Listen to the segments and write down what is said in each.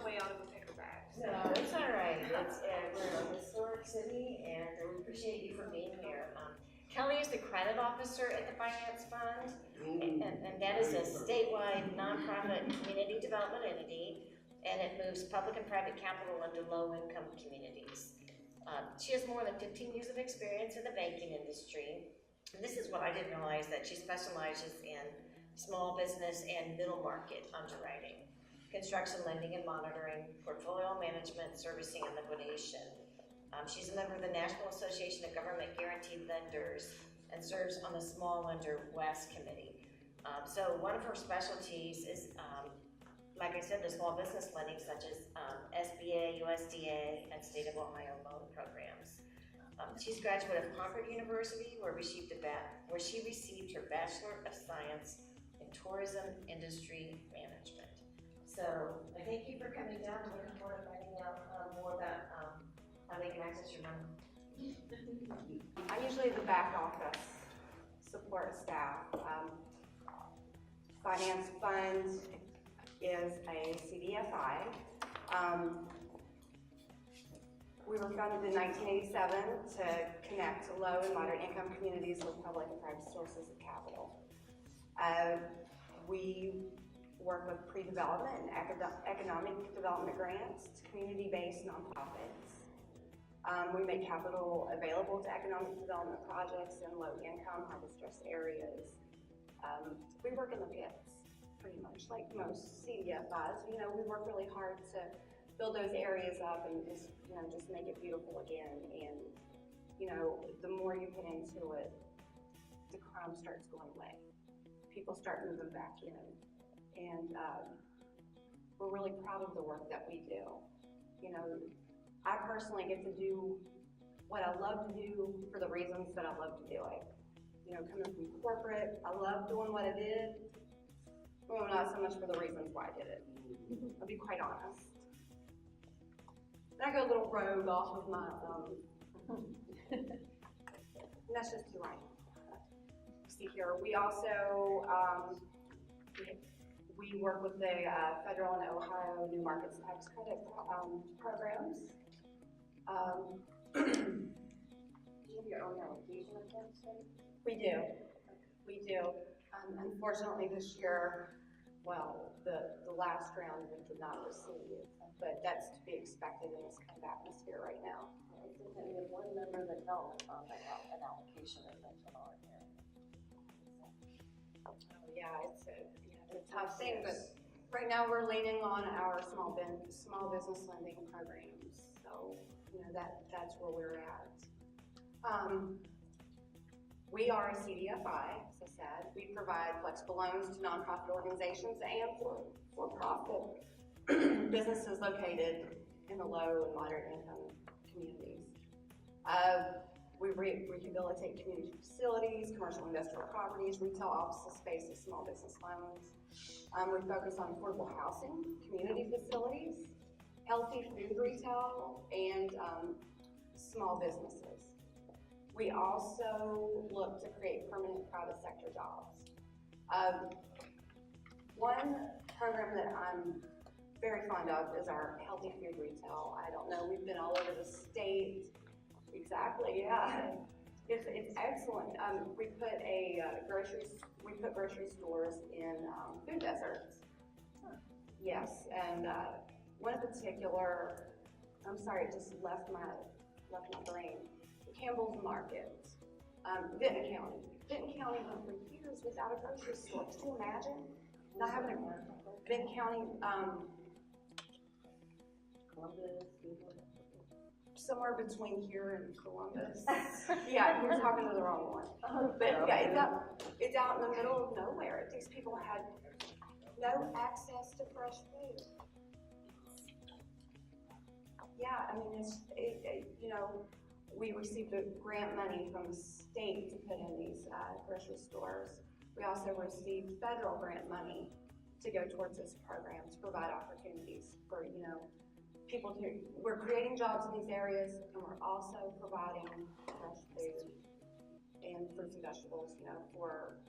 way out of a picker bag. No, it's all right. It's, we're a historic city, and we appreciate you for being here. Kelly is the credit officer at the Finance Fund, and that is a statewide nonprofit community development entity, and it moves public and private capital into low-income communities. She has more than 15 years of experience in the banking industry, and this is what I didn't realize, that she specializes in small business and middle market underwriting, construction lending and monitoring, portfolio management, servicing, and liquidation. She's a member of the National Association of Government Guaranteed Lenders and serves on the Small Lender West Committee. So one of her specialties is, like I said, the small business lending, such as SBA, USDA, and State of Ohio loan programs. She's a graduate of Concord University, where she received her Bachelor of Science in Tourism Industry Management. So I thank you for coming down. I'm looking forward to finding out more about how they can access your money. I'm usually the back office support staff. Finance Fund is a CDC7. We were founded in 1987 to connect low and moderate income communities with public and private sources of capital. We work with pre-development and economic development grants to community-based nonprofits. We make capital available to economic development projects in low-income, high-distress areas. We work in the pits, pretty much, like most CDFIs. You know, we work really hard to build those areas up and just make it beautiful again. And, you know, the more you put into it, the crime starts going away. People start moving back in. And we're really proud of the work that we do. You know, I personally get to do what I love to do for the reasons that I love to do it. You know, coming from corporate, I love doing what I did. Well, not so much for the reasons why I did it. I'll be quite honest. And I go a little rogue off of my, and that's just who I am. See here, we also, we work with the federal and Ohio New Markets Tax Credit programs. Do you have your own allocation of that? We do. We do. Unfortunately, this year, well, the last round we did not receive, but that's to be expected in this kind of atmosphere right now. We have one member that don't on an allocation of that on here. Oh yeah, it's a tough thing, but right now we're leaning on our small business lending programs. So you know that's where we're at. We are a CDFI, as I said. We provide flexible loans to nonprofit organizations and for-profit businesses located in the low and moderate income communities. We rehabilitate community facilities, commercial industrial properties, retail office spaces, small business loans. We focus on affordable housing, community facilities, healthy food retail, and small businesses. We also look to create permanent private sector jobs. One program that I'm very fond of is our healthy food retail. I don't know, we've been all over the state. Exactly, yeah. It's excellent. We put grocery stores in food deserts. Yes, and one in particular, I'm sorry, it just left my brain. Campbell's Market, Benton County. Benton County went for years without a grocery store. Could you imagine not having a Benton County, Columbus, somewhere between here and Columbus. Yeah, you're talking to the wrong one. But yeah, it's out in the middle of nowhere. These people had no access to fresh food. Yeah, I mean, you know, we received a grant money from the state to put in these grocery stores. We also received federal grant money to go towards this program to provide opportunities for, you know, people to, we're creating jobs in these areas, and we're also providing fresh food and fruits and vegetables, you know, for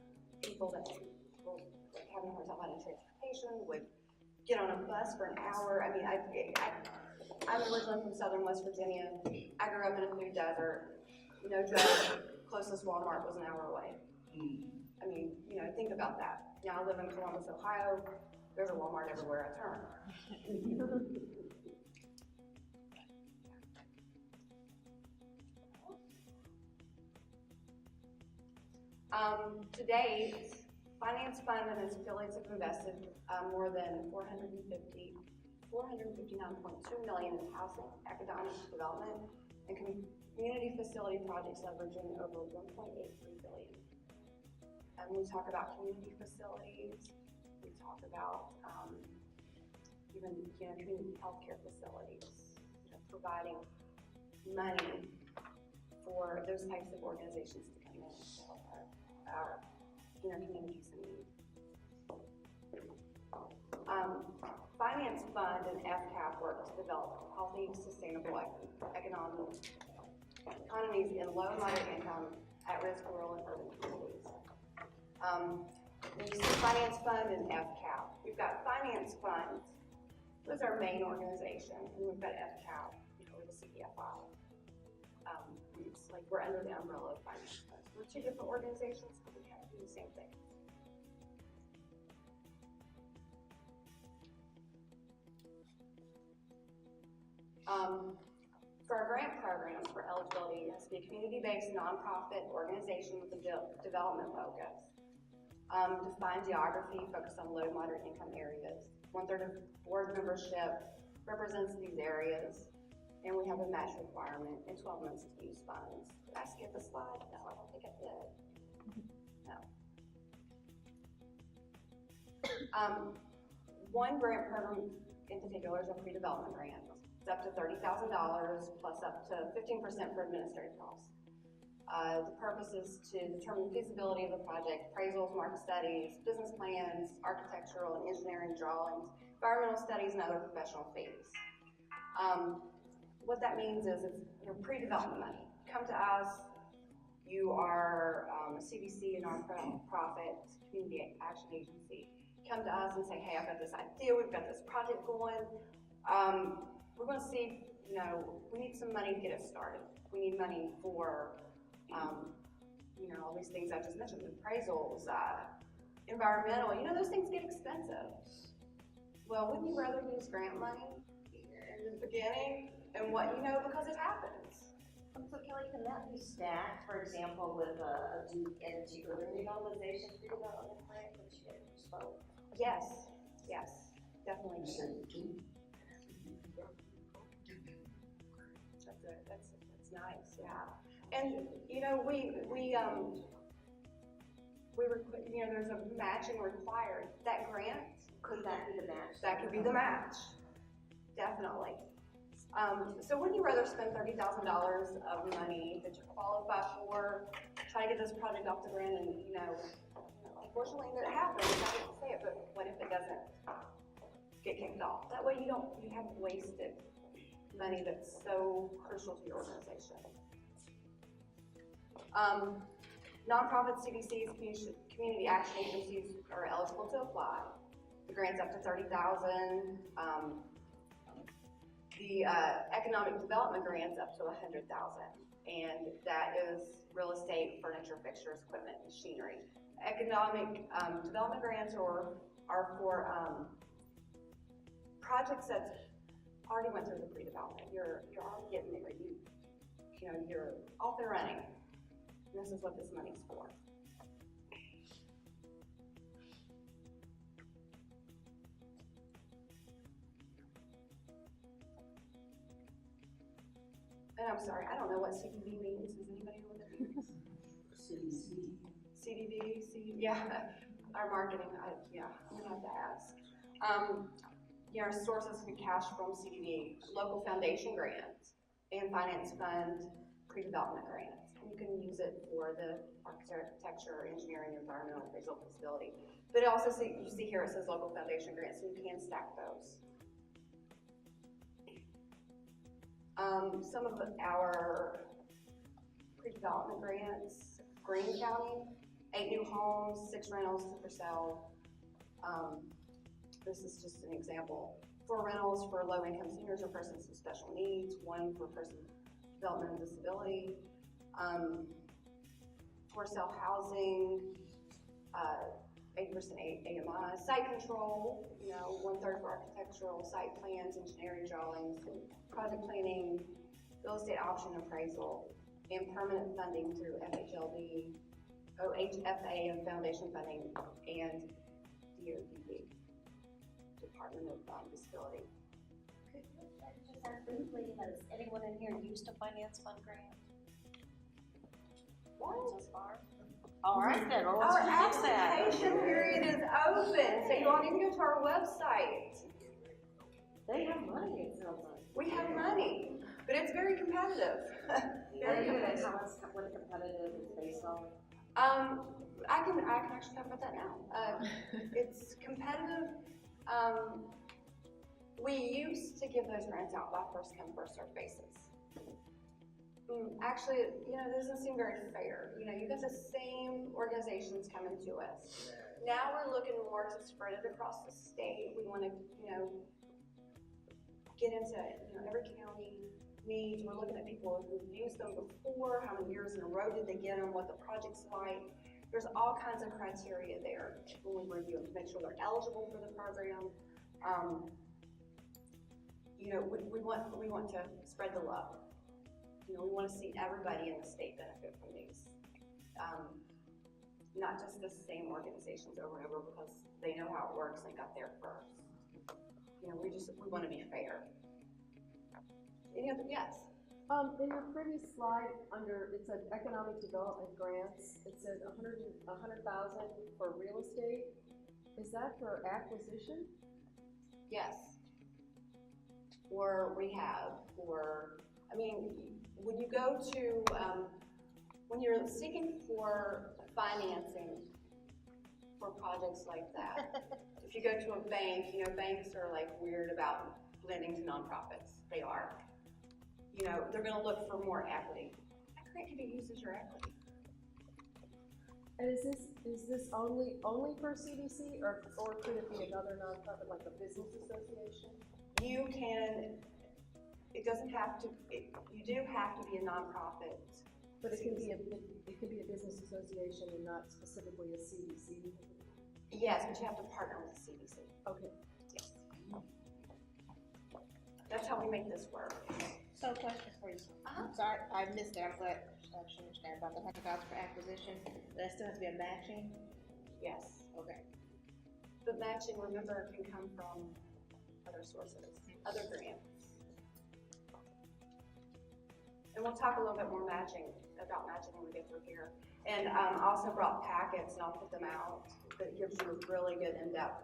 people that were having a hard time finding transportation, with get on a bus for an hour. I mean, I'm originally from southern West Virginia. I grew up in a food desert. No joke, closest Walmart was an hour away. I mean, you know, think about that. Now I live in Columbus, Ohio. There's a Walmart everywhere I turn. To date, Finance Fund and its affiliates have invested more than 459.2 million in housing, economic development, and community facility projects leveraging over 1.83 billion. And we talk about community facilities, we talk about even community healthcare facilities, providing money for those types of organizations to come in to help our communities in need. Finance Fund and FCAP work to develop healthy, sustainable economies in low and moderate income, at-risk rural and urban communities. When you see Finance Fund and FCAP, we've got Finance Fund, who's our main organization, and we've got FCAP, or the CDFI. It's like we're under the umbrella of Finance Fund. We're two different organizations, but we kind of do the same thing. For our grant programs for eligibility, it has to be a community-based nonprofit organization with a development focus. Defined geography, focused on low, moderate income areas. 1/3 of board membership represents these areas, and we have a match requirement and 12 months to use funds. Did I skip a slide? No, I don't think I did. No. One grant program in particular is a pre-development grant. It's up to $30,000 plus up to 15% for administrative costs. The purpose is to determine the feasibility of the project, appraisals, market studies, business plans, architectural and engineering drawings, environmental studies, and other professional fees. What that means is it's pre-development money. Come to us, you are a CDC, a nonprofit community action agency. Come to us and say, hey, I've got this idea, we've got this project going. We're going to see, we need some money to get it started. We need money for, all these things I just mentioned, appraisals, environmental, those things get expensive. Well, wouldn't you rather use grant money in the beginning and because it happens? So Kelly, can that be stacked, for example, with a energy urban revitalization redevelopment plan, which you spoke? Yes, definitely. That's nice, yeah. And there's a matching required. That grant, could that be the match? That could be the match, definitely. So wouldn't you rather spend $30,000 of money that you qualify for, try to get this project off the ground, and unfortunately that happens. I didn't say it, but what if it doesn't get kicked off? That way you haven't wasted money that's so crucial to your organization. Nonprofit CDCs, community action agencies are eligible to apply. The grant's up to $30,000. The economic development grant's up to $100,000, and that is real estate, furniture, fixtures, equipment, machinery. Economic development grants are for projects that already went through the pre-development. You're already getting there. You're off and running. And this is what this money's for. And I'm sorry, I don't know what CDB means. Does anybody know what that means? CDB, yeah, our marketing, I'm gonna have to ask. Our sources of cash from CDB, local foundation grants, and Finance Fund pre-development grants. And you can use it for the architecture, engineering, environmental, appraisal, feasibility. But it also, you see here, it says local foundation grants, so you can stack those. Some of our pre-development grants, Greene County, 8 new homes, 6 rentals, 2 for sale. this is just an example. 4 rentals for low-income seniors or persons with special needs, 1 for persons with developmental disability, for self-housing, 80% AMI, site control, 1/3 for architectural, site plans, engineering drawings, project planning, real estate option appraisal, and permanent funding through FHLB, OHFA and foundation funding, and DOD, Department of Disability. Could I just ask briefly, has anyone in here used a finance fund grant? So far? All right then, well, let's Our fix that. application period is open, so you all need to go to our website. They have money, it sounds like. We have money, but it's very competitive. Very competitive. What a competitive is based on. I can actually talk about that now. It's competitive. We used to give those grants out by first come, first served basis. Actually, this doesn't seem very fair. You got the same organizations coming to us. Now we're looking more to spread it across the state. We want to, get into, every county needs. We're looking at people who've used them before, how many years in a row did they get them, what the project's like. There's all kinds of criteria there when we review them to make sure they're eligible for the program. We want to spread the love. We want to see everybody in the state benefit from these. Not just the same organizations over and over because they know how it works and got there first. We want to be fair. Any other, yes? In your previous slide, it said economic development grants, it said $100,000 for real estate. Is that for acquisition? Yes. Or rehab, when you go to, when you're seeking for financing for projects like that, if you go to a bank, banks are like weird about lending to nonprofits. They are. They're going to look for more equity. That grant can be used as your equity. And is this only for CDC, or could it be another nonprofit like a business association? You can. It doesn't have to. You do have to be a nonprofit. But it could be a business association and not specifically a CDC. Yes, but you have to partner with the CDC. Okay. Yes. That's how we make this work. So, question for you. Sorry, I missed that, but I should understand about the $100,000 for acquisition. That still has to be a matching. Yes. Okay. But matching, remember, can come from other sources, other grants. And we'll talk a little bit more about matching when we get through here. And I also brought packets, and I'll put them out, that gives you a really good in-depth,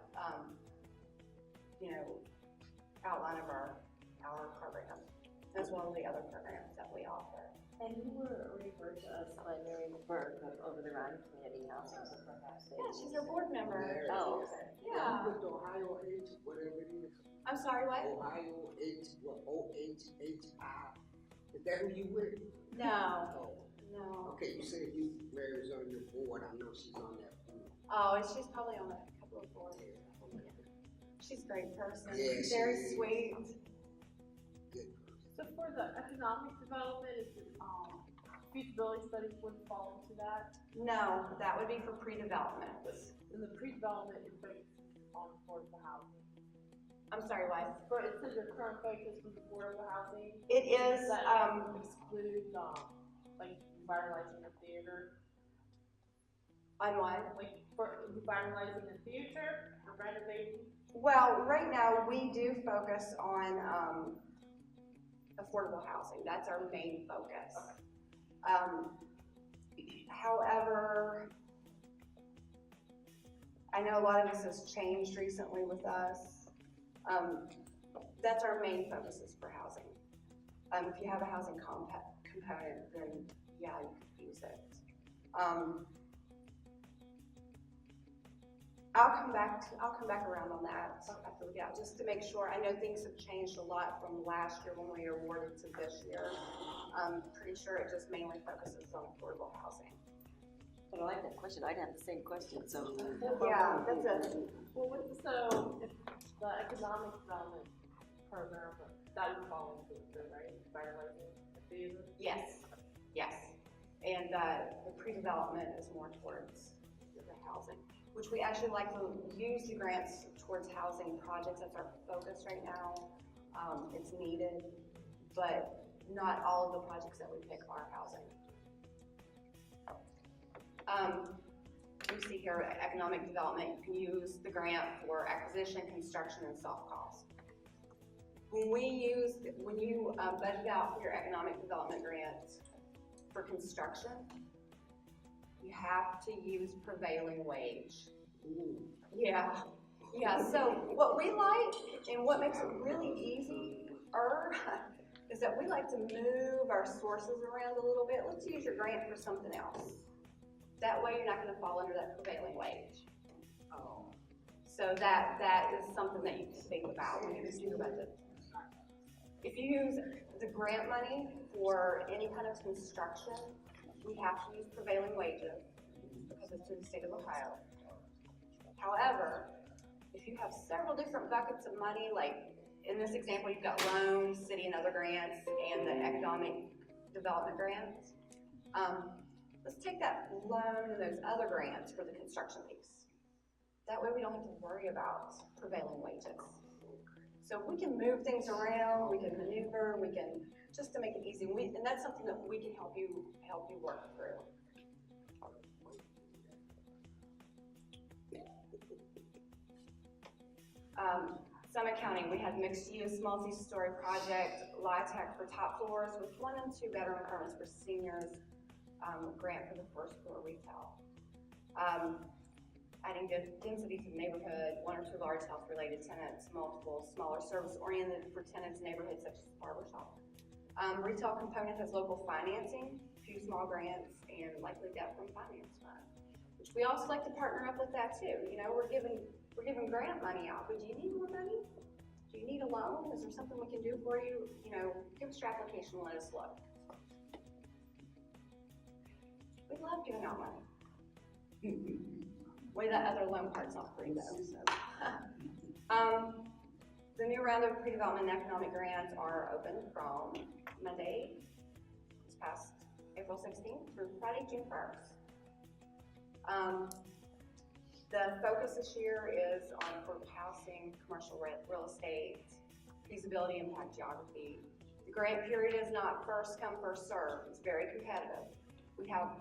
outline of our program, as well as the other programs that we offer. And you were referred to us by Mary McBurk over the Rhine Community Housing, so perhaps. Yeah, she's our board member. Oh, okay. Yeah. You put the Ohio H, whatever it is. I'm sorry, what? Ohio H, OHHI. Is that who you with? No. Oh. No. Okay, you said Mary's on your board. I know she's on that board. Oh, and she's probably on a couple of boards. She's a great person. Yeah, she very is. sweet. Good person. So for the economic development, is it, feasibility studies would fall into that? No, that would be for pre-development. And the pre-development is based on affordable housing. I'm sorry, what? For it says your current focus was affordable housing. It is, Does that exclude, like revitalizing the theater? on what? Like for revitalizing the theater or renovating? Well, right now we do focus on affordable housing. That's our main focus. However, I know a lot of this has changed recently with us. That's our main focus is for housing. If you have a housing component, then yeah, you could use it. I'll come back around on that after we get out, just to make sure. I know things have changed a lot from last year when we awarded to this year. I'm pretty sure it just mainly focuses on affordable housing. But I like that question, I'd have the same question, so. Yeah, that's a, So, if the economic development program, that would fall into it, right? Finalizing the user? yes, yes. And, the pre-development is more towards the housing, which we actually like to use the grants towards housing projects. That's our focus right now. It's needed, but not all of the projects that we pick are housing. You see here, economic development, you can use the grant for acquisition, construction, and soft costs. When you budget out for your economic development grants for construction, you have to use prevailing wage. Yeah, so what we like and what makes it really easier is that we like to move our sources around a little bit. Let's use your grant for something else. That way you're not gonna fall under that prevailing wage. So that is something that you can think about when you do your budget. If you use the grant money for any kind of construction, we have to use prevailing wages because it's in the state of Ohio. However, if you have several different buckets of money, like in this example, you've got loans, city and other grants, and the economic development grants. Let's take that loan and those other grants for the construction piece. That way we don't have to worry about prevailing wages. So we can move things around, we can maneuver, we can, just to make it easy. And that's something that we can help you work through. Summit County, we had mixed-use, multi-story project, LIHTC for top floors with 1 and 2 bedroom apartments for seniors, grant for the first floor retail. Adding density to the neighborhood, 1 or 2 large health-related tenants, multiple smaller service-oriented for tenants in neighborhoods such as barbershop. Retail component has local financing, few small grants, and likely debt from finance fund, which we also like to partner up with that too. You know, we're giving grant money out, but do you need more money? Do you need a loan? Is there something we can do for you? You know, give us your application and let us look. We love giving out money. Way that other loan part's not free though. So. The new round of pre-development and economic grants are open from Monday, this past April 16th through Friday, June 1st. The focus this year is on affordable housing, commercial real estate, feasibility, impact geography. The grant period is not first come, first served. It's very competitive. We have,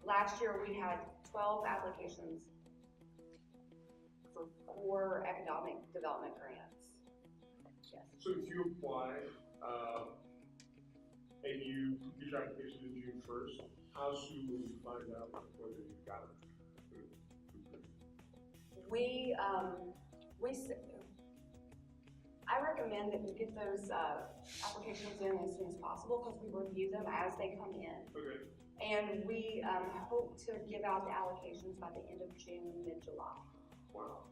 last year we had 12 applications for 4 economic development grants. Yes. So if you apply, and you get your application in June 1st, how soon will you find out whether you got it? I recommend that you get those applications in as soon as possible because we review them as they come in. Okay. And we hope to give out the allocations by the end of June, mid-July. Wow.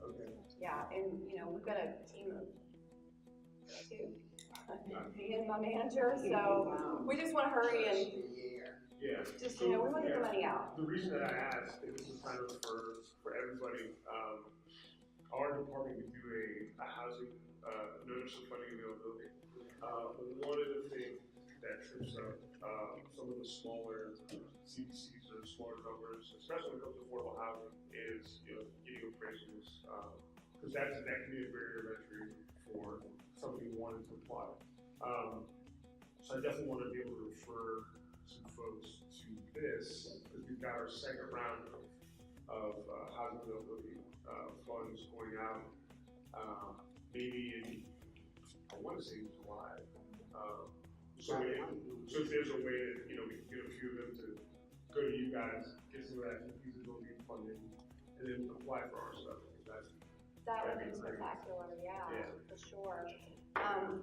Okay. Yeah, and you know, we've got a team of 2, me and my manager, so we just want to hurry and Yeah. just, you know, we want to get the money out. The reason that I asked, and this is kind of for everybody, our department would do a housing notice of funding availability. One of the things that trips up some of the smaller CDCs or smaller developers, especially when it comes to affordable housing, is getting appraisals, because that can be a barrier of entry for somebody wanting to apply. So I definitely want to be able to refer some folks to this, because we've got our second round of housing availability funds going out, maybe in, I want to say July. So if there's a way that, we can get a few of them to go to you guys, get some of that feasibility funding, and then apply for our stuff. That would be spectacular, yeah, for sure.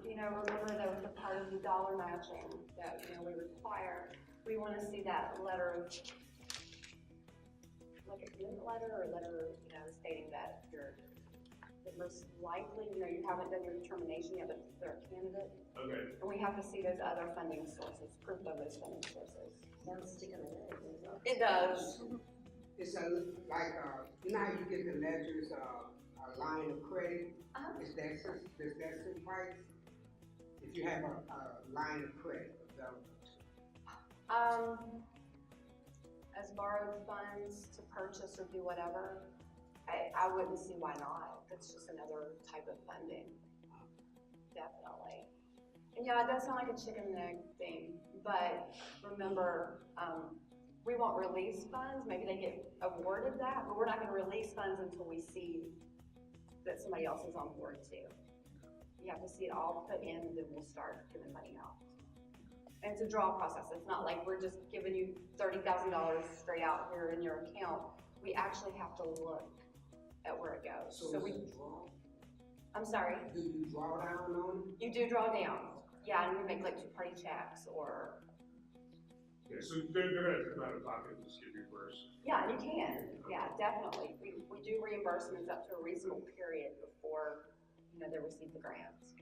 Remember that with the part of the dollar matching that, we require, we want to see that letter of, like a commitment letter or letter, stating that that most likely, you haven't done your determination yet, but they're a candidate. Okay, And we have to see those other funding sources, proof of those funding sources. Sounds chicken and egg. It does. It's like, you know how you get the ledgers, a line of credit? Uh-huh. Does that suffice? If you have a line of credit available? As borrowed funds to purchase or do whatever, I wouldn't see why not. That's just another type of funding. Definitely. And yeah, it does sound like a chicken and egg thing, but remember, we won't release funds. Maybe they get awarded that, but we're not gonna release funds until we see that somebody else is on board too. You have to see it all put in, and then we'll start giving money out. And it's a draw process. It's not like we're just giving you $30,000 straight out here in your account. We actually have to look at where it goes. So we draw? I'm sorry, Do you draw down on it? you do draw down. Yeah, and we make like two-party checks or, yeah, so they're gonna come out of pocket and just give you first. yeah, you can. Yeah, definitely. We do reimbursements up to a reasonable period before, they receive the grants.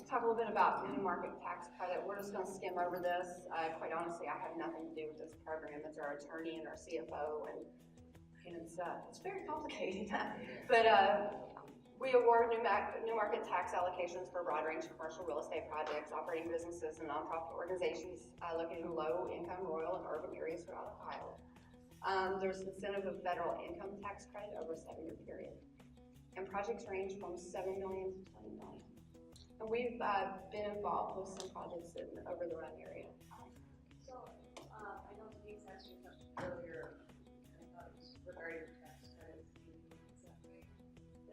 Talk a little bit about new market tax credit. We're just gonna skim over this. Quite honestly, I have nothing to do with this program. It's our attorney and our CFO, and it's very complicated. But we award new market tax allocations for a broad range of commercial real estate projects, operating businesses, and nonprofit organizations located in low-income, rural, and urban areas throughout Ohio. There's incentive of federal income tax credit over a 7-year period, and projects range from $7 million to $20 million. And we've been involved with some projects in the over the run area. So, I know Denise asked you a question earlier, and I thought it was regarding tax credits,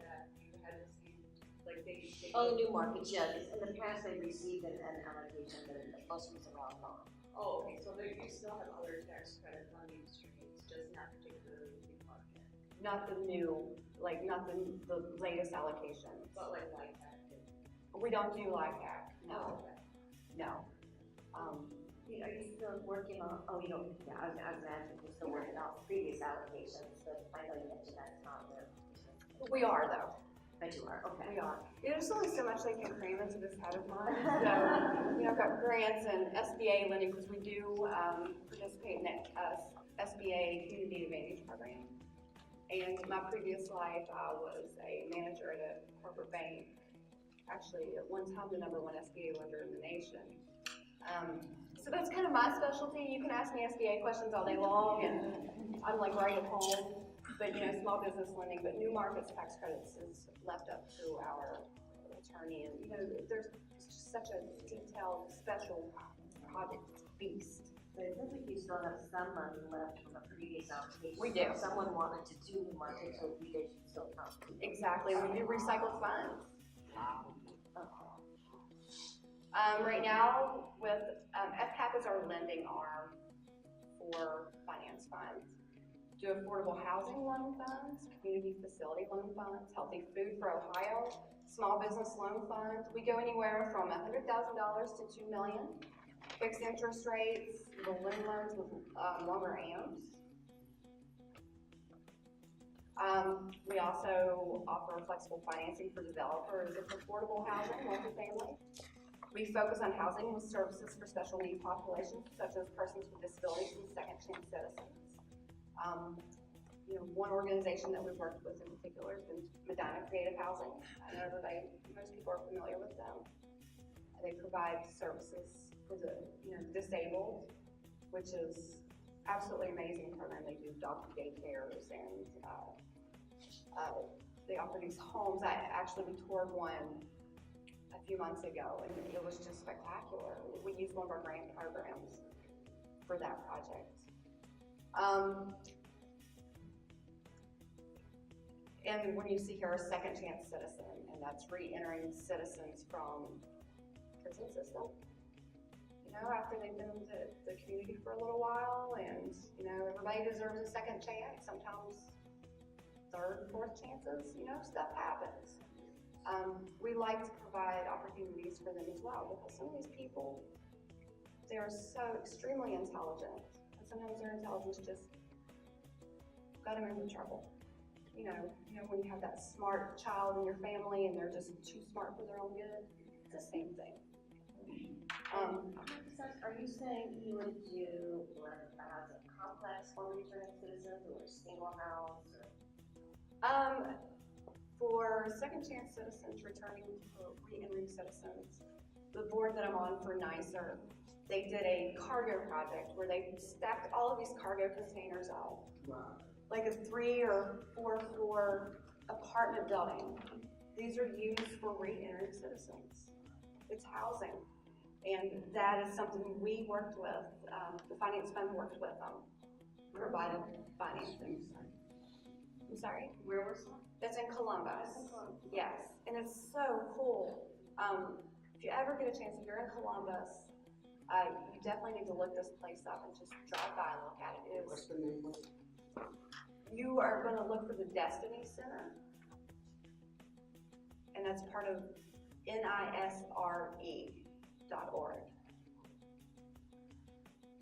that you had received, like they. Oh, the new markets, yeah, in the past they received an allocation, but most was around gone. Oh, okay, so you still have other tax credit funding streams, just not particularly new market, Not the new, not the latest allocations. but like that. We don't do LIHTC, no, Okay. no. Are you still working on, I was asking if you're still working on previous allocations, but I know you mentioned that's not there. We are though, But you are, okay. we are. There's only so much they can cram into this head of mine, so, I've got grants and SBA lending, because we do participate in that SBA Community Advantage Program. And my previous life, I was a manager at a corporate bank. Actually, at one time, the #1 SBA lender in the nation. So that's kind of my specialty. You can ask me SBA questions all day long, and I'm like right at home. But, small business lending, but new markets tax credits is left up to our attorney. And, there's just such a detailed, special project beast. But it seems like you still have some money left from a previous allocation. We do. If someone wanted to do new markets, so they should still come. Exactly, we do recycled funds. Right now, with FCAP is our lending arm for finance funds. Do affordable housing loan funds, community facility loan funds, healthy food for Ohio, small business loan funds. We go anywhere from $100,000 to $2 million. Fixed interest rates, balloon loans with longer AMs. We also offer flexible financing for developers of affordable housing, multifamily. We focus on housing with services for special needs populations, such as persons with disabilities and second chance citizens. One organization that we've worked with in particular has been Medina Creative Housing. I know that most people are familiar with them. They provide services for the disabled, which is absolutely amazing for them. They do dog daycares and they offer these homes. We toured one a few months ago, and it was just spectacular. We used one of our grant programs for that project. And when you see here a second chance citizen, and that's re-entering citizens from prison system. After they've been in the community for a little while, and everybody deserves a second chance. Sometimes third, fourth chances. Stuff happens. We like to provide opportunities for them as well, because some of these people, they're so extremely intelligent, and sometimes their intelligence just got them into trouble. You know, when you have that smart child in your family and they're just too smart for their own good, it's the same thing. Are you saying you would do like a housing complex for returning citizens or a single house? For second chance citizens returning for re-entering citizens, the board that I'm on for NYSER, they did a cargo project where they stacked all of these cargo containers out. Wow. Like a 3 or 4 floor apartment building. These are used for re-entering citizens. It's housing. And that is something we worked with, the finance fund worked with them, provided financing. I'm sorry? Where was that? It's in Columbus. Yes, and it's so cool. If you ever get a chance, if you're in Columbus, you definitely need to look this place up and just drive by and look at it. It What's is, the name of it? you are gonna look for the Destiny Center. And that's part of NISRE.org.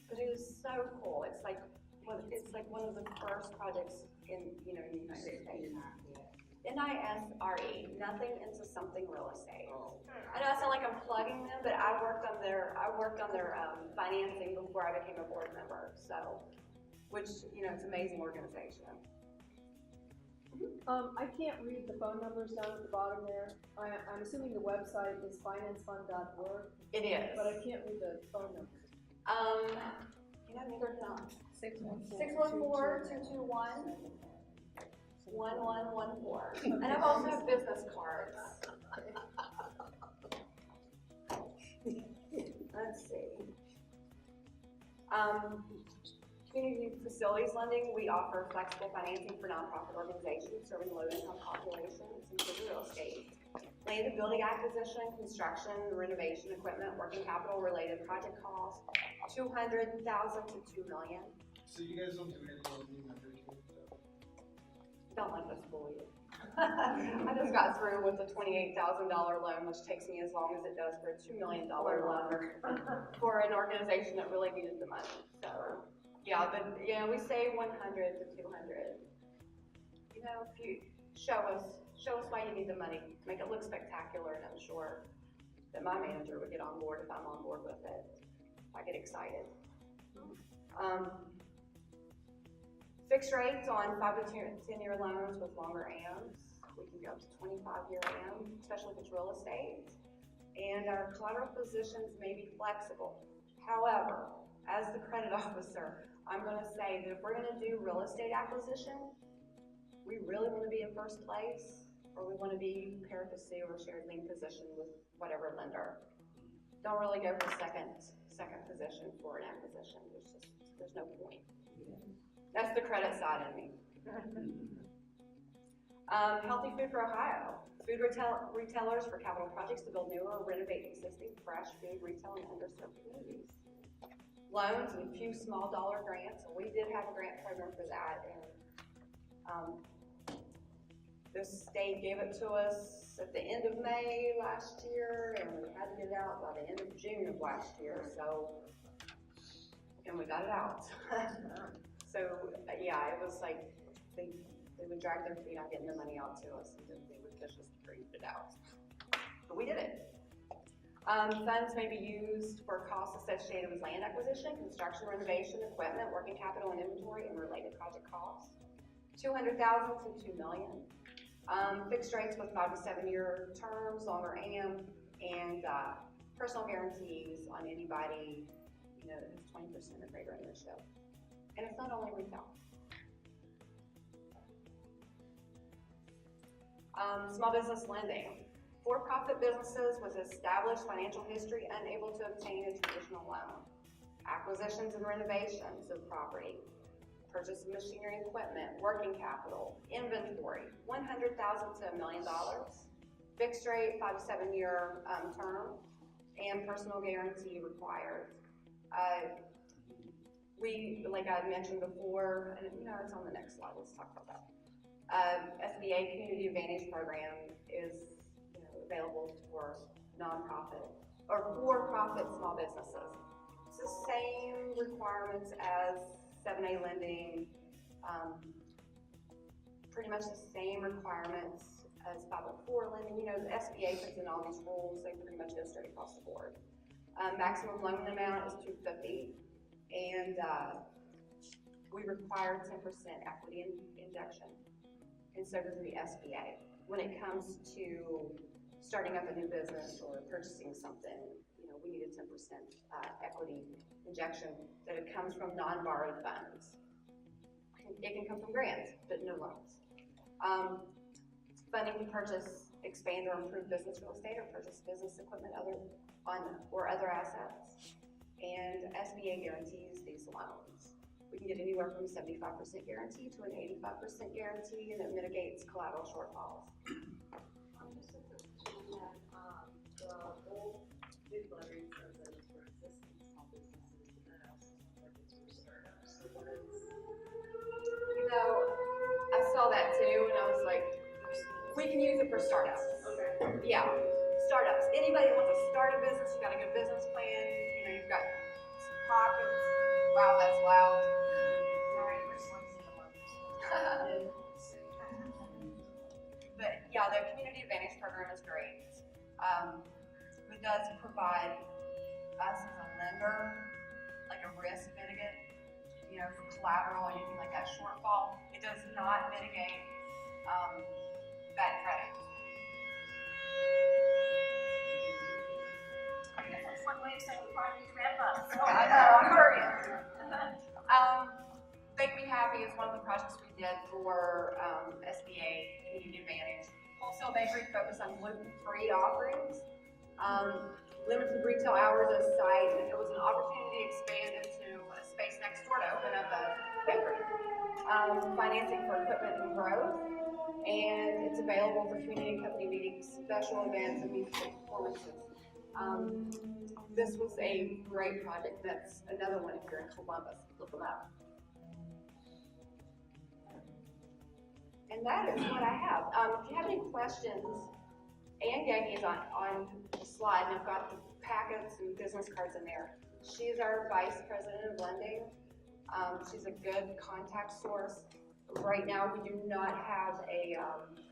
But it is so cool. It's like one of the first projects in the United States. NISRE, nothing into something real estate. Oh. I know I sound like I'm plugging them, but I worked on their financing before I became a board member. So, which it's an amazing organization. I can't read the phone numbers down at the bottom there. I'm assuming the website is financefund.org, It is. but I can't read the phone numbers. Neither not. 614-221. 614-221-1114. And I've also have business cards. Let's see. Community facilities lending, we offer flexible financing for nonprofit organizations serving low-income populations, including real estate. Land and building acquisition, construction, renovation, equipment, working capital related project costs, $200,000 to $2 million. So you guys don't do anything with new members? Don't let us fool you. I just got through with a $28,000 loan, which takes me as long as it does for a $2 million loan for an organization that really needed the money. So, yeah, but we say 100 to 200. If you show us why you need the money, make it look spectacular, and I'm sure that my manager would get on board if I'm on board with it. I get excited. Fixed rates on 5 to 10-year loans with longer AMs. We can go up to 25-year AM, especially if it's real estate. And our collateral positions may be flexible. However, as the credit officer, I'm going to say that if we're going to do real estate acquisition, we really want to be in first place, or we want to be pari passu or shared lien position with whatever lender. Don't really go for second position for an acquisition. There's no point. That's the credit side of me. Healthy Food for Ohio. Food retailers for capital projects to build new or renovate existing fresh food retail in underserved communities. Loans and a few small dollar grants. We did have a grant program for that, and the state gave it to us at the end of May last year, and we had to get it out by the end of June of last year. And we got it out. So it was like they would drag their feet on getting the money out to us, and then they would push us to bring it out. But we did it. Funds may be used for costs associated with land acquisition, construction, renovation, equipment, working capital and inventory, and related project costs. $200,000 to $2 million. Fixed rates with 5 to 7 year terms, longer AM, and personal guarantees on anybody that has 20% or greater ownership. And it's not only retail. Small business lending. For-profit businesses with established financial history unable to obtain a traditional loan. Acquisitions and renovations of property. Purchase of machinery and equipment, working capital, inventory, $100,000 to $1 million. Fixed rate, 5 to 7 year term, and personal guarantee required. Like I mentioned before, and it's on the next slide, let's talk about that. SBA Community Advantage Program is available for nonprofit or for-profit small businesses. It's the same requirements as 7A lending, pretty much the same requirements as 504 lending. You know, the SBA puts in all these rules, they pretty much go straight across the board. Maximum loan amount is $250, and we require 10% equity injection, and so does the SBA. When it comes to starting up a new business or purchasing something, you know, we need a 10% equity injection that it comes from non-borrowed funds. It can come from grants, but no loans. Funding to purchase, expand, or improve business real estate, or purchase business equipment or other assets. And SBA guarantees these loans. We can get anywhere from 75% guarantee to an 85% guarantee, and it mitigates collateral shortfalls. The old bid letter says that it's for existing small businesses, and then also like it's for startups. So what is? You know, I saw that too, and I was like, we can use it for startups. Okay. Yeah, startups. Anybody that wants to start a business, you got a good business plan, you know, you've got some pockets. Wow, that's loud. Sorry, we're slicing them up. But yeah, the Community Advantage Program is great. It does provide us as a lender, like a risk mitigant, you know, for collateral, anything like that shortfall. It does not mitigate bad credit. That's one way of saying project wrap up. I know, I'm hurrying. Make Me Happy is one of the projects we did for SBA Community Advantage. Wholesale bakery focused on gluten-free offerings. Limited retail hours at site, and it was an opportunity to expand into a space next door to open up a bakery. Financing for equipment and growth, and it's available for community and company meetings, special events, and musical performances. This was a great project. That's another one if you're in Columbus. Look them up. And that is what I have. If you have any questions, Ann Gagey is on the slide, and I've got the packets and business cards in there. She's our vice president of lending. She's a good contact source. Right now, we do not have a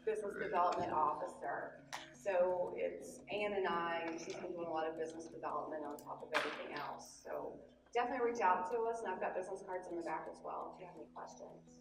business development officer. So it's Ann and I, and she's been doing a lot of business development on top of everything else. So definitely reach out to us, and I've got business cards in the back as well if you have any questions.